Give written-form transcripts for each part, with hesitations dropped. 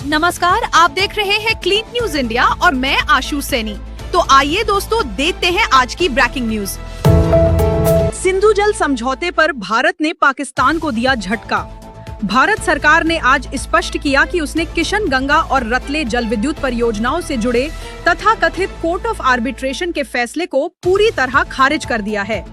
नमस्कार, आप देख रहे हैं क्लीन न्यूज इंडिया और मैं आशु सैनी। तो आइए दोस्तों, देखते हैं आज की ब्रेकिंग न्यूज। सिंधु जल समझौते पर भारत ने पाकिस्तान को दिया झटका। भारत सरकार ने आज स्पष्ट किया कि उसने किशन गंगा और रतले जल विद्युत परियोजनाओं से जुड़े तथा कथित कोर्ट ऑफ आर्बिट्रेशन के फैसले को पूरी तरह खारिज कर दिया है।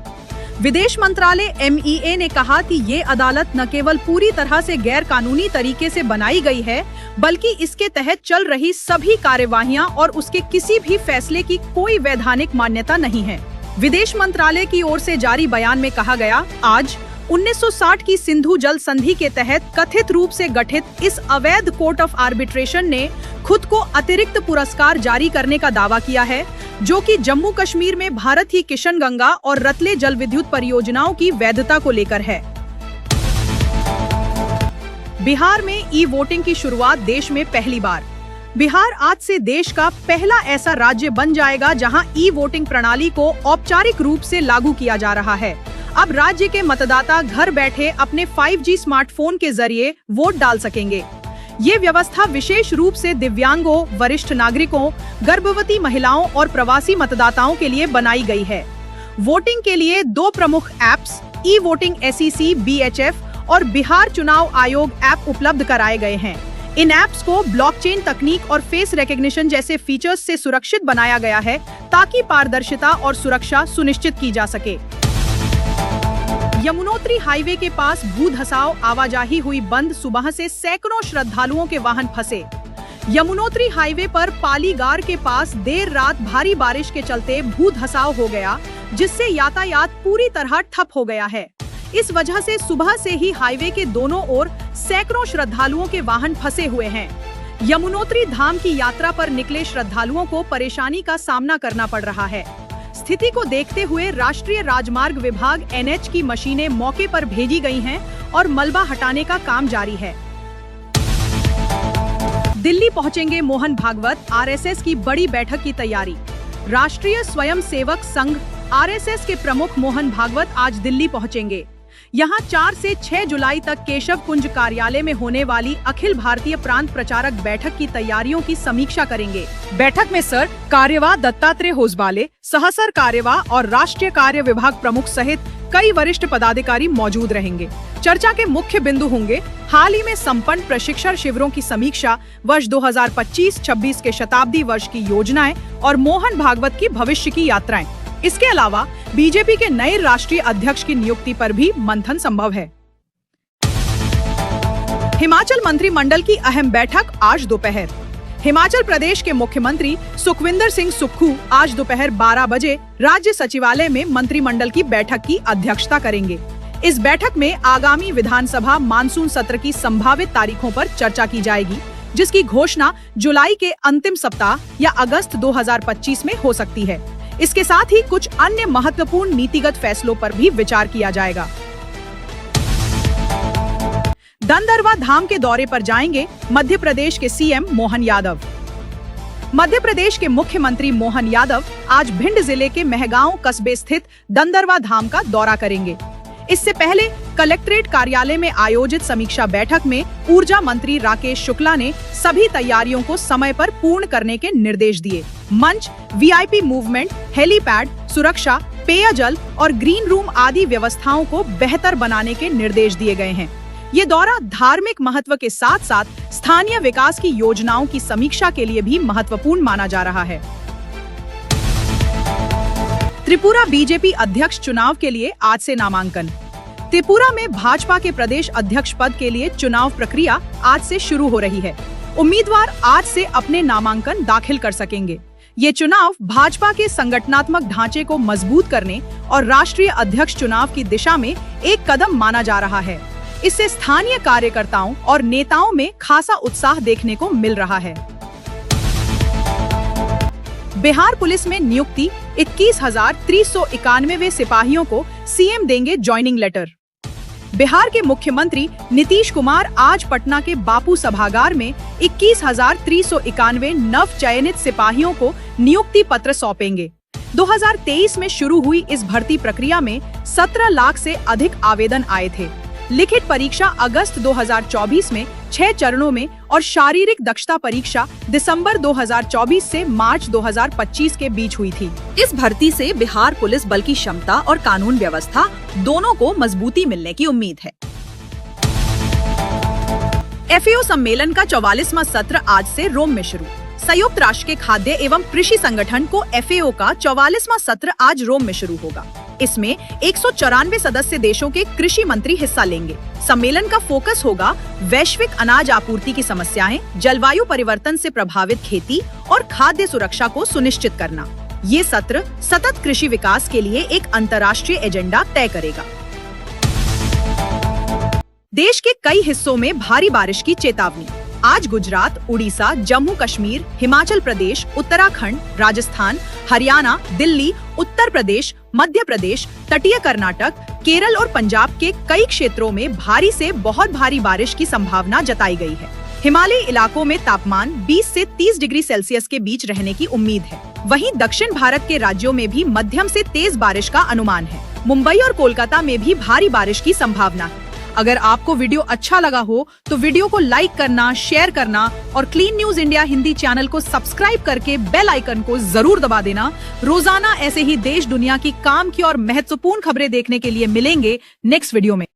विदेश मंत्रालय MEA ने कहा कि ये अदालत न केवल पूरी तरह से गैर कानूनी तरीके से बनाई गई है, बल्कि इसके तहत चल रही सभी कार्यवाहियां और उसके किसी भी फैसले की कोई वैधानिक मान्यता नहीं है। विदेश मंत्रालय की ओर से जारी बयान में कहा गया, आज 1960 की सिंधु जल संधि के तहत कथित रूप से गठित इस अवैध कोर्ट ऑफ आर्बिट्रेशन ने खुद को अतिरिक्त पुरस्कार जारी करने का दावा किया है, जो कि जम्मू कश्मीर में भारत ही किशन गंगा और रतले जल विद्युत परियोजनाओं की वैधता को लेकर है। बिहार में ई-वोटिंग की शुरुआत देश में पहली बार। बिहार आज से देश का पहला ऐसा राज्य बन जाएगा जहां ई-वोटिंग प्रणाली को औपचारिक रूप से लागू किया जा रहा है। अब राज्य के मतदाता घर बैठे अपने 5G स्मार्टफोन के जरिए वोट डाल सकेंगे। ये व्यवस्था विशेष रूप से दिव्यांगों, वरिष्ठ नागरिकों, गर्भवती महिलाओं और प्रवासी मतदाताओं के लिए बनाई गई है। वोटिंग के लिए 2 प्रमुख ऐप्स ई-वोटिंग SEC BHF और बिहार चुनाव आयोग ऐप उपलब्ध कराए गए हैं। इन ऐप्स को ब्लॉकचेन तकनीक और फेस रिकॉग्निशन जैसे फीचर्स से सुरक्षित बनाया गया है, ताकि पारदर्शिता और सुरक्षा सुनिश्चित की जा सके। यमुनोत्री हाईवे के पास भू धसाव आवाजाही हुई बंद, सुबह से सैकड़ों श्रद्धालुओं के वाहन फंसे। यमुनोत्री हाईवे पर पालीगार के पास देर रात भारी बारिश के चलते भू धसाव हो गया, जिससे यातायात पूरी तरह ठप हो गया है। इस वजह से सुबह से ही हाईवे के दोनों ओर सैकड़ों श्रद्धालुओं के वाहन फंसे हुए हैं। यमुनोत्री धाम की यात्रा पर निकले श्रद्धालुओं को परेशानी का सामना करना पड़ रहा है। स्थिति को देखते हुए राष्ट्रीय राजमार्ग विभाग NH की मशीनें मौके पर भेजी गई हैं और मलबा हटाने का काम जारी है। दिल्ली पहुंचेंगे मोहन भागवत, RSS की बड़ी बैठक की तैयारी। राष्ट्रीय स्वयंसेवक संघ RSS के प्रमुख मोहन भागवत आज दिल्ली पहुंचेंगे। यहां 4 से 6 जुलाई तक केशव कुंज कार्यालय में होने वाली अखिल भारतीय प्रांत प्रचारक बैठक की तैयारियों की समीक्षा करेंगे। बैठक में सर कार्यवाह दत्तात्रेय होसबाले, सहसर कार्यवाह और राष्ट्रीय कार्य विभाग प्रमुख सहित कई वरिष्ठ पदाधिकारी मौजूद रहेंगे। चर्चा के मुख्य बिंदु होंगे हाल ही में संपन्न प्रशिक्षण शिविरों की समीक्षा, वर्ष 2025-26 के शताब्दी वर्ष की योजनाएं और मोहन भागवत की भविष्य की यात्राएं। इसके अलावा बीजेपी के नए राष्ट्रीय अध्यक्ष की नियुक्ति पर भी मंथन संभव है। हिमाचल मंत्रिमंडल की अहम बैठक आज दोपहर। हिमाचल प्रदेश के मुख्यमंत्री सुखविंदर सिंह सुक्खू आज दोपहर 12 बजे राज्य सचिवालय में मंत्रिमंडल की बैठक की अध्यक्षता करेंगे। इस बैठक में आगामी विधानसभा मानसून सत्र की संभावित तारीखों पर चर्चा की जाएगी, जिसकी घोषणा जुलाई के अंतिम सप्ताह या अगस्त 2025 में हो सकती है। इसके साथ ही कुछ अन्य महत्वपूर्ण नीतिगत फैसलों पर भी विचार किया जाएगा। दंदरवा धाम के दौरे पर जाएंगे मध्य प्रदेश के CM मोहन यादव। मध्य प्रदेश के मुख्यमंत्री मोहन यादव आज भिंड जिले के महगांव कस्बे स्थित दंदरवा धाम का दौरा करेंगे। इससे पहले कलेक्ट्रेट कार्यालय में आयोजित समीक्षा बैठक में ऊर्जा मंत्री राकेश शुक्ला ने सभी तैयारियों को समय पर पूर्ण करने के निर्देश दिए। मंच, VIP मूवमेंट, हेलीपैड, सुरक्षा, पेयजल और ग्रीन रूम आदि व्यवस्थाओं को बेहतर बनाने के निर्देश दिए गए हैं। ये दौरा धार्मिक महत्व के साथ साथ स्थानीय विकास की योजनाओं की समीक्षा के लिए भी महत्वपूर्ण माना जा रहा है। त्रिपुरा बीजेपी अध्यक्ष चुनाव के लिए आज से नामांकन। त्रिपुरा में भाजपा के प्रदेश अध्यक्ष पद के लिए चुनाव प्रक्रिया आज से शुरू हो रही है। उम्मीदवार आज से अपने नामांकन दाखिल कर सकेंगे। ये चुनाव भाजपा के संगठनात्मक ढांचे को मजबूत करने और राष्ट्रीय अध्यक्ष चुनाव की दिशा में एक कदम माना जा रहा है। इससे स्थानीय कार्यकर्ताओं और नेताओं में खासा उत्साह देखने को मिल रहा है। बिहार पुलिस में नियुक्ति 21,391 सिपाहियों को CM देंगे ज्वाइनिंग लेटर। बिहार के मुख्यमंत्री नीतीश कुमार आज पटना के बापू सभागार में 21,391 नव चयनित सिपाहियों को नियुक्ति पत्र सौंपेंगे। 2023 में शुरू हुई इस भर्ती प्रक्रिया में 17 लाख से अधिक आवेदन आए थे। लिखित परीक्षा अगस्त 2024 में 6 चरणों में और शारीरिक दक्षता परीक्षा दिसंबर 2024 से मार्च 2025 के बीच हुई थी। इस भर्ती से बिहार पुलिस बल की क्षमता और कानून व्यवस्था दोनों को मजबूती मिलने की उम्मीद है। FAO सम्मेलन का 44वां सत्र आज से रोम में शुरू। संयुक्त राष्ट्र के खाद्य एवं कृषि संगठन को FAO का 44वां सत्र आज रोम में शुरू होगा। इसमें 194 सदस्य देशों के कृषि मंत्री हिस्सा लेंगे। सम्मेलन का फोकस होगा वैश्विक अनाज आपूर्ति की समस्याएं, जलवायु परिवर्तन से प्रभावित खेती और खाद्य सुरक्षा को सुनिश्चित करना। ये सत्र सतत कृषि विकास के लिए एक अंतर्राष्ट्रीय एजेंडा तय करेगा। देश के कई हिस्सों में भारी बारिश की चेतावनी। आज गुजरात, उड़ीसा, जम्मू कश्मीर, हिमाचल प्रदेश, उत्तराखंड, राजस्थान, हरियाणा, दिल्ली, उत्तर प्रदेश, मध्य प्रदेश, तटीय कर्नाटक, केरल और पंजाब के कई क्षेत्रों में भारी से बहुत भारी बारिश की संभावना जताई गई है। हिमालयी इलाकों में तापमान 20 से 30 डिग्री सेल्सियस के बीच रहने की उम्मीद है। वहीं दक्षिण भारत के राज्यों में भी मध्यम से तेज बारिश का अनुमान है। मुंबई और कोलकाता में भी भारी बारिश की संभावना है। अगर आपको वीडियो अच्छा लगा हो तो वीडियो को लाइक करना, शेयर करना और clean news India Hindi channel को सब्सक्राइब करके बेल आइकन को जरूर दबा देना। रोजाना ऐसे ही देश दुनिया की काम की और महत्वपूर्ण खबरें देखने के लिए मिलेंगे नेक्स्ट वीडियो में।